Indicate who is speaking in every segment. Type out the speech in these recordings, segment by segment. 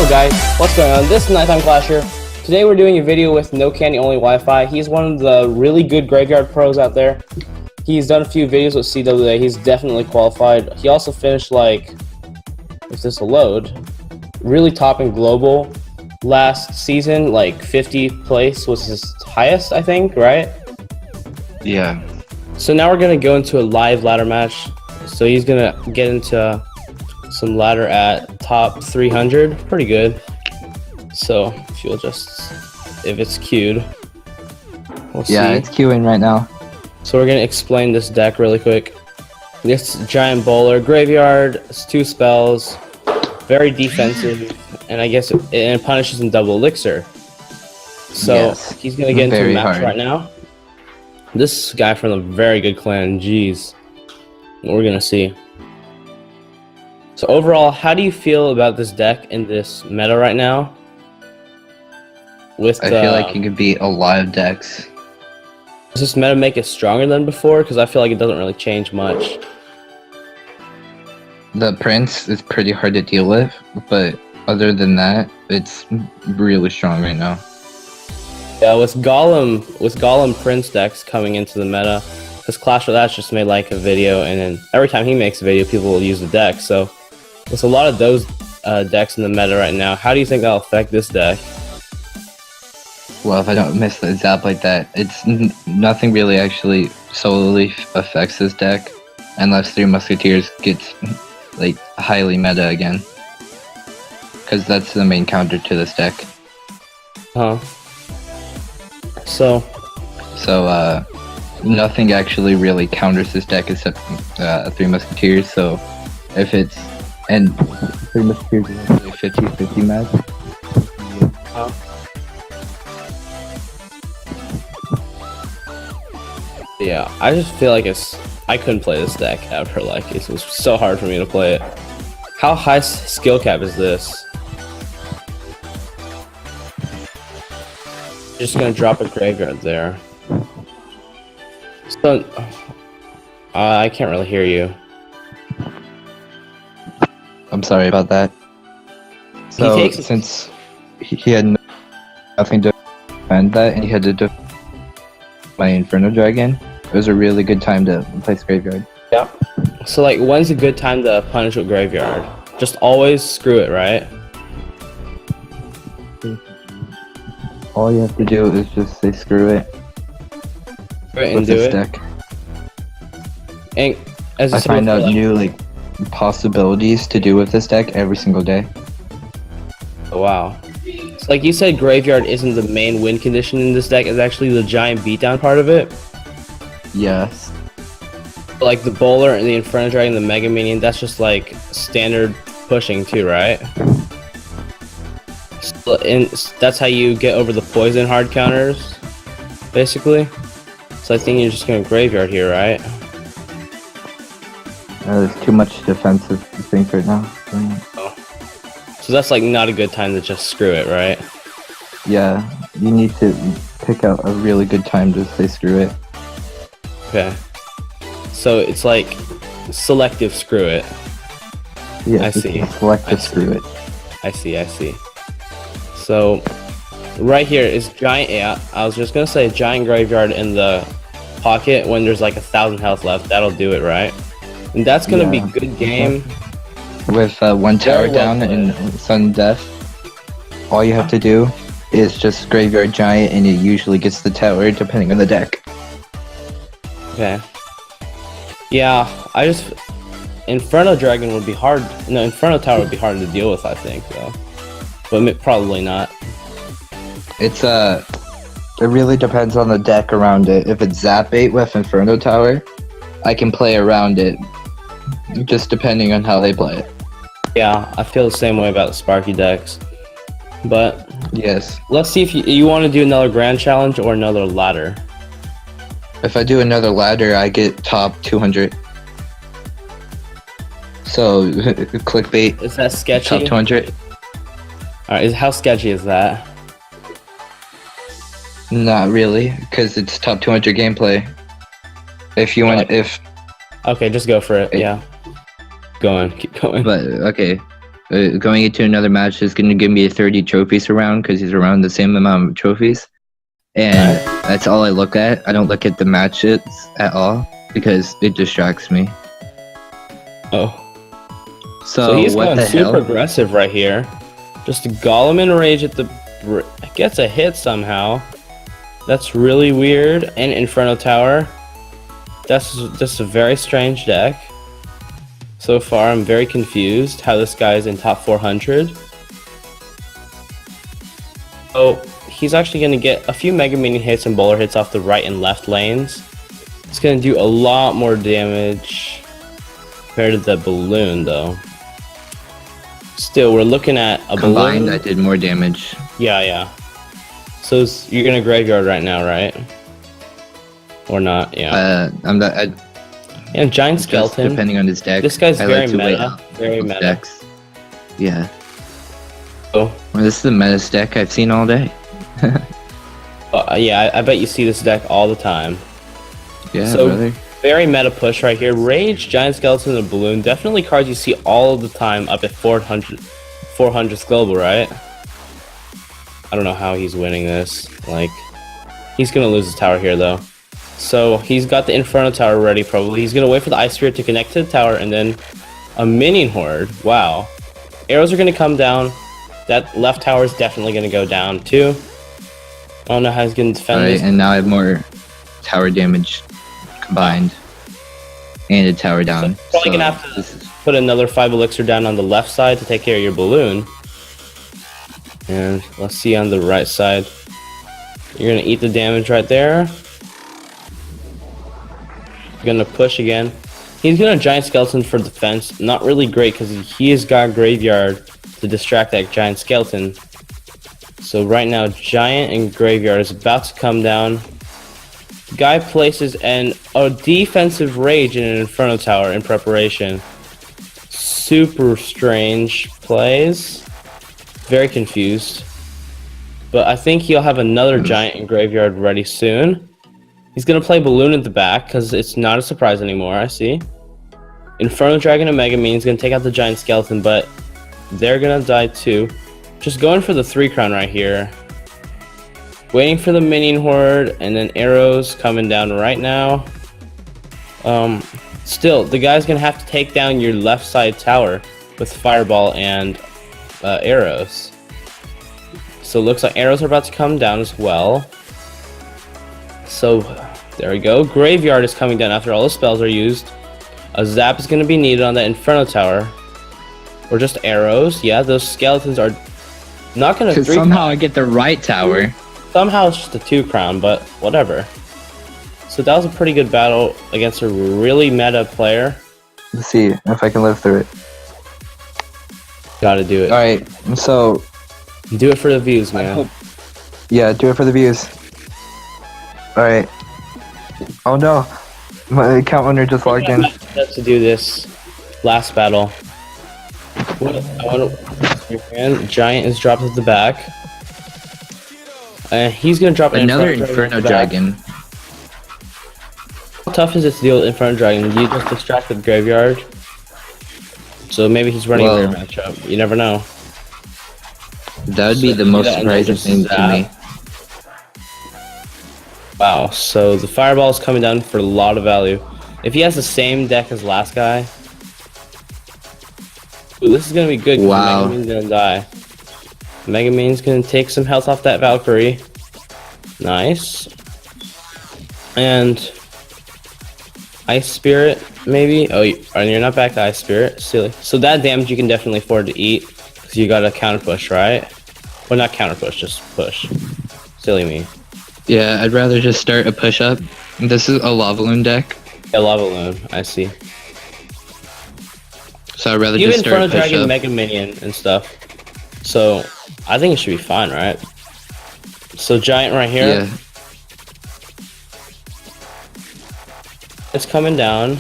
Speaker 1: Yo guys, what's going on? This is Nighttime Clasher. Today we're doing a video with NoCandyOnlyWifi. He's one of the really good graveyard pros out there. He's done a few videos with CWA. He's definitely qualified. He also finished like, is this a load? Really topping global last season, like 50th place was his highest, I think, right?
Speaker 2: Yeah.
Speaker 1: So now we're gonna go into a live ladder match. So he's gonna get into some ladder at top 300, pretty good. So if you'll if it's queued, we'll see.
Speaker 2: Yeah, it's queuing right now.
Speaker 1: So we're gonna explain this deck really quick. This giant bowler graveyard, it's 2 spells, very defensive, and I guess it punishes in double elixir. So
Speaker 2: yes,
Speaker 1: he's gonna get into a match
Speaker 2: hard
Speaker 1: right now. This guy from a very good clan, jeez. We're gonna see. So overall, how do you feel about this deck in this meta right now? I
Speaker 2: feel like you could beat a lot of decks.
Speaker 1: Does this meta make it stronger than before? Because I feel like it doesn't really change much.
Speaker 2: The Prince is pretty hard to deal with, but other than that, it's really strong right now.
Speaker 1: Yeah, with Golem Prince decks coming into the meta, because Clash of That's just made like a video, and then every time he makes a video, people will use the deck. So with a lot of those decks in the meta right now, how do you think that'll affect this deck?
Speaker 2: Well, if I don't miss the zap like that, it's nothing really actually solely affects this deck, unless 3 Musketeers gets like highly meta again, because that's the main counter to this deck.
Speaker 1: So
Speaker 2: nothing actually really counters this deck except 3 Musketeers. So if it's 3 Musketeers is actually 50-50 match.
Speaker 1: Yeah, I just feel like I couldn't play this deck ever. Like, it was so hard for me to play it. How high skill cap is this? Just gonna drop a graveyard there. So, I can't really hear you.
Speaker 2: I'm sorry about that. So since he had nothing to defend that, and he had to defend my Inferno Dragon, it was a really good time to place graveyard.
Speaker 1: Yeah. So like, when's a good time to punish with graveyard? Just always screw it, right?
Speaker 2: All you have to do is just say screw it.
Speaker 1: And do it. Deck. And as
Speaker 2: I find out new like possibilities to do with this deck every single day.
Speaker 1: Oh, wow. So like you said, graveyard isn't the main win condition in this deck. It's actually the giant beatdown part of it.
Speaker 2: Yes.
Speaker 1: Like the bowler and the Inferno Dragon, the Mega Minion, that's just like standard pushing too, right? And that's how you get over the poison hard counters, basically. So I think you're just going to graveyard here, right?
Speaker 2: There's too much defensive things right now.
Speaker 1: Oh. So that's like not a good time to just screw it, right?
Speaker 2: Yeah, you need to pick out a really good time to say screw it.
Speaker 1: Okay. So it's like selective screw it.
Speaker 2: Yeah,
Speaker 1: I see.
Speaker 2: Selective screw it.
Speaker 1: I see. So right here is giant. Yeah, I was just gonna say giant graveyard in the pocket when there's like 1,000 health left. That'll do it, right? And that's gonna be good game.
Speaker 2: With 1 tower down and sudden death, all you have to do is just graveyard giant, and it usually gets the tower depending on the deck.
Speaker 1: Okay. Yeah, Inferno Dragon would be hard. No, Inferno Tower would be hard to deal with, I think, though. But probably not.
Speaker 2: It really depends on the deck around it. If it's Zap 8 with Inferno Tower, I can play around it, just depending on how they play it.
Speaker 1: Yeah, I feel the same way about the Sparky decks. But
Speaker 2: yes,
Speaker 1: let's see if you want to do another grand challenge or another ladder.
Speaker 2: If I do another ladder, I get top 200. So clickbait.
Speaker 1: Is that sketchy?
Speaker 2: Top 200.
Speaker 1: Alright, how sketchy is that?
Speaker 2: Not really, because it's top 200 gameplay. If you want,
Speaker 1: Okay, just go for it. Yeah. Go on, keep going.
Speaker 2: But okay, going into another match is going to give me 30 trophies around because he's around the same amount of trophies. And that's all I look at. I don't look at the matches at all because it distracts me.
Speaker 1: Oh.
Speaker 2: So
Speaker 1: he's
Speaker 2: what
Speaker 1: going
Speaker 2: the
Speaker 1: super
Speaker 2: hell?
Speaker 1: aggressive right here. Just a Golem Enrage at the... Gets a hit somehow. That's really weird. And Inferno Tower. That's just a very strange deck. So far, I'm very confused how this guy's in top 400. Oh, he's actually going to get a few Mega Minion hits and bowler hits off the right and left lanes. It's going to do a lot more damage compared to the balloon, though. Still, we're looking at a
Speaker 2: Combined,
Speaker 1: balloon.
Speaker 2: that did more damage.
Speaker 1: Yeah. So you're going to graveyard right now, right? Or not? Yeah.
Speaker 2: I'm not.
Speaker 1: And Giant Skeleton.
Speaker 2: Depending on his deck.
Speaker 1: This guy's
Speaker 2: I
Speaker 1: very
Speaker 2: like to wait
Speaker 1: meta.
Speaker 2: out
Speaker 1: Very
Speaker 2: both
Speaker 1: meta.
Speaker 2: decks. Yeah.
Speaker 1: Oh.
Speaker 2: Well, this is the meta deck I've seen all day.
Speaker 1: Yeah, I bet you see this deck all the time.
Speaker 2: Yeah,
Speaker 1: So,
Speaker 2: brother.
Speaker 1: very meta push right here. Rage, Giant Skeleton, and Balloon. Definitely cards you see all the time up at 400th global, right? I don't know how he's winning this. Like, he's going to lose his tower here, though. So, he's got the Inferno Tower ready, probably. He's going to wait for the Ice Spirit to connect to the tower, and then a Minion Horde. Wow. Arrows are going to come down. That left tower is definitely going to go down, too. I don't know how he's going to defend this.
Speaker 2: Alright, and now I have more tower damage combined. And a tower down.
Speaker 1: So probably going to have to put another 5 elixir down on the left side to take care of your balloon. And let's see on the right side. You're going to eat the damage right there. Going to push again. He's going to Giant Skeleton for defense. Not really great because he has got Graveyard to distract that Giant Skeleton. So right now, Giant and Graveyard is about to come down. Guy places a defensive Rage in an Inferno Tower in preparation. Super strange plays. Very confused. But I think he'll have another Giant and Graveyard ready soon. He's going to play Balloon at the back because it's not a surprise anymore, I see. Inferno Dragon and Mega Minion is going to take out the Giant Skeleton, but they're going to die too. Just going for the 3 crown right here. Waiting for the Minion Horde, and then arrows coming down right now. Still, the guy's going to have to take down your left side tower with Fireball and arrows. So it looks like arrows are about to come down as well. So there we go. Graveyard is coming down after all the spells are used. A zap is going to be needed on that Inferno Tower. Or just arrows. Yeah, those skeletons are not going to...
Speaker 2: somehow I get the right tower.
Speaker 1: Somehow it's just a 2 crown, but whatever. So that was a pretty good battle against a really meta player.
Speaker 2: Let's see if I can live through it.
Speaker 1: Gotta do it.
Speaker 2: Alright, so...
Speaker 1: Do it for the views, man.
Speaker 2: Yeah, do it for the views. Alright. Oh no. My account owner just logged in.
Speaker 1: To do this last battle. Giant is dropped at the back. He's gonna drop
Speaker 2: another Inferno Dragon.
Speaker 1: How tough is it to deal with Inferno Dragon? You just distract the Graveyard. So maybe he's running their matchup. You never know.
Speaker 2: That would be the most surprising thing to me.
Speaker 1: Wow, so the Fireball is coming down for a lot of value. If he has the same deck as last guy... Ooh, this is gonna be good.
Speaker 2: Wow.
Speaker 1: Mega Minion's gonna die. Mega Minion's gonna take some health off that Valkyrie. Nice. And... Ice Spirit, maybe? Oh, you're not back to Ice Spirit. Silly. So that damage you can definitely afford to eat. Because you got a counter push, right? Well, not counter push, just push. Silly me.
Speaker 2: Yeah, I'd rather just start a push-up. This is a Lava Loon deck.
Speaker 1: Yeah, Lava Loon, I see.
Speaker 2: So I'd rather
Speaker 1: You
Speaker 2: just start a
Speaker 1: Inferno Dragon,
Speaker 2: push-up.
Speaker 1: Mega Minion, and stuff. So, I think it should be fine, right? So, Giant right here.
Speaker 2: Yeah.
Speaker 1: It's coming down.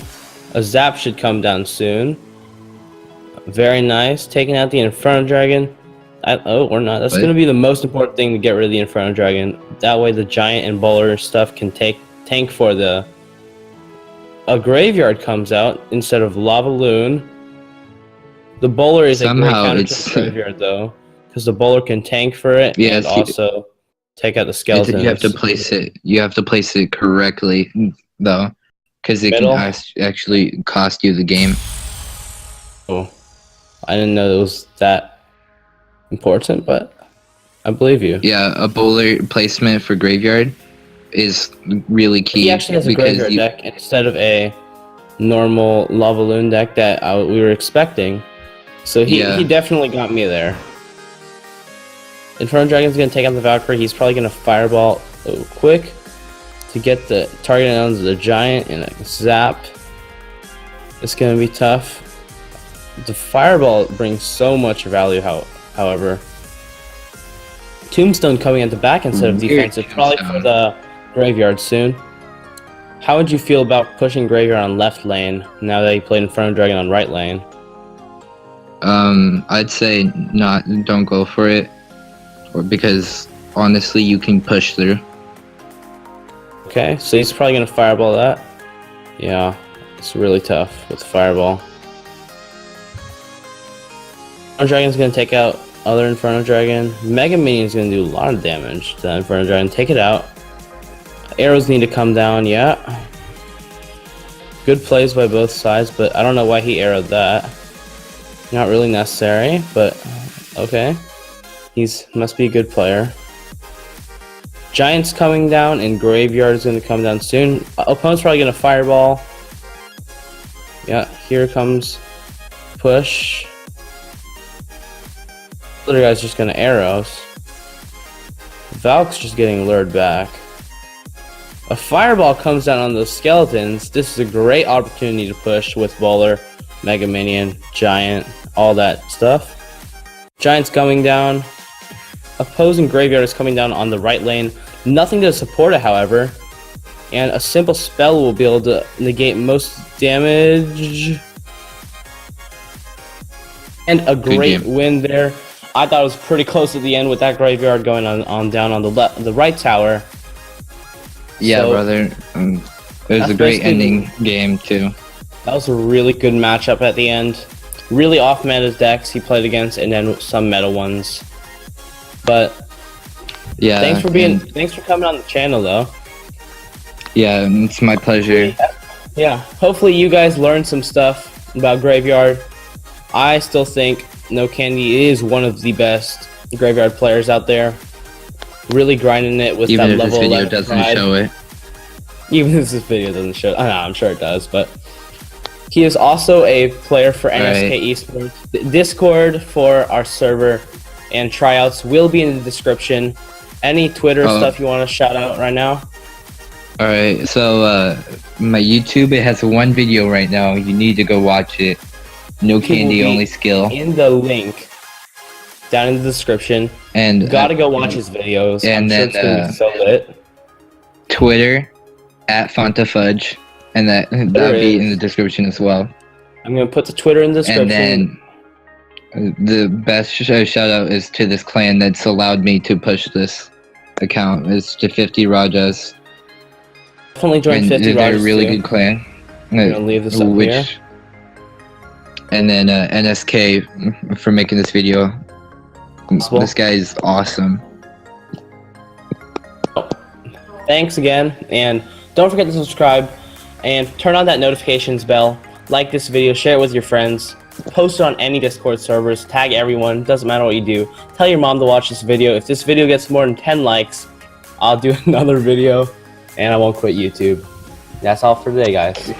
Speaker 1: A Zap should come down soon. Very nice. Taking out the Inferno Dragon. Oh, or not. That's going to be the most important thing to get rid of the Inferno Dragon. That way the Giant and Bowler stuff can tank for the... A Graveyard comes out instead of Lava Loon. The bowler is
Speaker 2: Somehow
Speaker 1: a great counter to
Speaker 2: it's-
Speaker 1: the graveyard, though, because the bowler can tank for it
Speaker 2: Yeah,
Speaker 1: and
Speaker 2: see-
Speaker 1: also take out the skeletons.
Speaker 2: you have to place it. You have to place it correctly, though, because it
Speaker 1: Middle?
Speaker 2: can actually cost you the game.
Speaker 1: Oh, I didn't know it was that important, but I believe you.
Speaker 2: Yeah, a bowler placement for graveyard is really key.
Speaker 1: He actually has a
Speaker 2: because
Speaker 1: graveyard deck instead of a normal lava loon deck that we were expecting. So he definitely got me there. Inferno Dragon's gonna take out the Valkyrie. He's probably gonna fireball quick to get the target onto the giant and a zap. It's gonna be tough. The fireball brings so much value, however. Tombstone coming at the back instead of defensive, probably for the graveyard soon. How would you feel about pushing graveyard on left lane now that you played Inferno Dragon on right lane?
Speaker 2: I'd say don't go for it, because honestly, you can push through.
Speaker 1: Okay, so he's probably gonna fireball that. Yeah, it's really tough with fireball. Inferno Dragon's gonna take out other Inferno Dragon. Mega Minion's gonna do a lot of damage to that Inferno Dragon. Take it out. Arrows need to come down, yeah. Good plays by both sides, but I don't know why he arrowed that. Not really necessary, but okay. Must be a good player. Giant's coming down, and Graveyard is going to come down soon. Opponent's probably going to fireball. Yeah, here comes push. Other guy's just going to arrows. Valk's just getting lured back. A fireball comes down on those skeletons. This is a great opportunity to push with Bowler, Mega Minion, Giant, all that stuff. Giant's coming down. Opposing Graveyard is coming down on the right lane. Nothing to support it, however. And a simple spell will be able to negate most damage. And a great win there. I thought it was pretty close at the end with that Graveyard going on down on the right tower.
Speaker 2: Yeah,
Speaker 1: So,
Speaker 2: brother. It was a great ending game, too.
Speaker 1: That was a really good matchup at the end. Really off-meta decks he played against, and then some meta ones. But
Speaker 2: yeah,
Speaker 1: thanks for coming on the channel, though.
Speaker 2: Yeah, it's my pleasure.
Speaker 1: Yeah, hopefully you guys learned some stuff about Graveyard. I still think NoCandy is one of the best Graveyard players out there. Really grinding it with
Speaker 2: Even
Speaker 1: that
Speaker 2: if
Speaker 1: level
Speaker 2: this video
Speaker 1: 11
Speaker 2: doesn't
Speaker 1: pride.
Speaker 2: show it.
Speaker 1: Even if this video doesn't show, I know, I'm sure it does, but he is also a player for NSK eSports. The Discord for our server and tryouts will be in the description. Any Twitter stuff you want to shout out right now?
Speaker 2: Alright, so my YouTube, it has one video right now. You need to go watch it. No Candy Only Skill.
Speaker 1: In the link down in the description.
Speaker 2: And
Speaker 1: you gotta go watch his videos.
Speaker 2: And
Speaker 1: I'm
Speaker 2: then
Speaker 1: sure it's gonna be so lit.
Speaker 2: Twitter @Fontafudge, and that'll be in the description as well.
Speaker 1: I'm gonna put the Twitter in the description.
Speaker 2: And then the best shout out is to this clan that's allowed me to push this account. It's to 50 Rajas.
Speaker 1: Definitely join 50 Rajas.
Speaker 2: They're a really good clan.
Speaker 1: I'm gonna leave this up here.
Speaker 2: And then NSK for making this video. This guy is awesome.
Speaker 1: Thanks again, and don't forget to subscribe and turn on that notifications bell. Like this video, share it with your friends, post it on any Discord servers, tag everyone, doesn't matter what you do. Tell your mom to watch this video. If this video gets more than 10 likes, I'll do another video and I won't quit YouTube. That's all for today, guys.